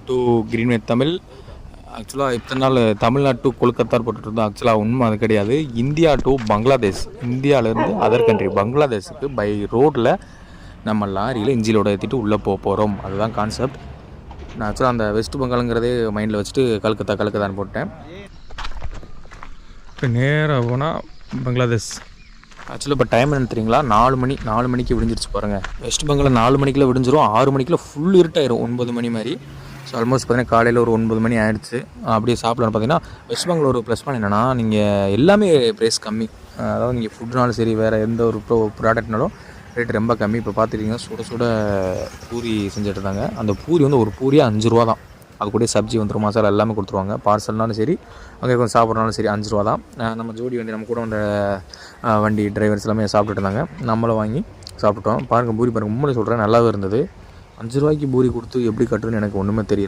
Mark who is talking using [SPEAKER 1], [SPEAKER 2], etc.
[SPEAKER 1] To Greenway Tamil. ஆக்சுவலாக இத்தனை நாள் தமிழ்நாடு டு கொல்கத்தா போட்டுட்டு இருந்தோம். ஆக்சுவலாக உண்மை அது கிடையாது. இந்தியா டு பங்களாதேஷ், இந்தியாவிலேருந்து அதர் கண்ட்ரி பங்களாதேஷுக்கு பை ரோட்டில் நம்ம லாரியில் இஞ்சிலோட ஏற்றிட்டு உள்ளே போகிறோம். அதுதான் கான்செப்ட். நான் ஆக்சுவலாக அந்த வெஸ்ட் பெங்காலுங்கிறதே மைண்டில் வச்சுட்டு கல்கத்தான்னு போட்டேன். இப்போ நேராக போனால் பங்களாதேஷ். ஆக்சுவலாக இப்போ டைம் என்ன தெரியுங்களா? 4 மணிக்கு விடிஞ்சிருச்சு பாருங்கள். வெஸ்ட் பெங்காலில் 4 மணிக்குள்ளே விடிஞ்சிரும். 6 மணிக்குள்ளே ஃபுல் இருட்டாயிரும், 9 மணி மாதிரி. ஸோ ஆல்மோஸ்ட் பார்த்தீங்கன்னா காலையில் ஒரு 9 மணி ஆயிடுச்சு. அப்படியே சாப்பிடலான்னு பார்த்தீங்கன்னா வெஸ்ட் பெங்கால் ஒரு ப்ளஸ் பாயிண்ட் என்னென்னா, நீங்கள் எல்லாமே ப்ரைஸ் கம்மி. அதாவது நீங்கள் ஃபுட்னாலும் சரி, வேறு எந்த ஒரு ப்ராடக்ட்னாலும் ரேட் ரொம்ப கம்மி. இப்போ பார்த்துட்டிங்கன்னா சுட சுட பூரி செஞ்சுட்டு இருந்தாங்க. அந்த பூரி வந்து ஒரு பூரியே 5 ரூபா தான். அது கூட சப்ஜி வந்துடும், மசாலா எல்லாமே கொடுத்துருவாங்க. பார்சல்னாலும் சரி, அங்கே கொஞ்சம் சாப்பிட்றனாலும் சரி 5 ரூபா தான். நம்ம ஜோடி வண்டி நம்ம கூட வந்த வண்டி டிரைவர்ஸ் எல்லாமே சாப்பிட்டுட்டு இருந்தாங்க. நம்மளும் வாங்கி சாப்பிட்டுட்டோம். பாருங்கள் பூரி பாருங்கள், உண்மையிலே சொல்கிறேன் நல்லாவே இருந்தது. 5 ரூபாய்க்கு பூரி கொடுத்து எப்படி கட்டுறதுன்னு எனக்கு ஒன்றுமே தெரியல.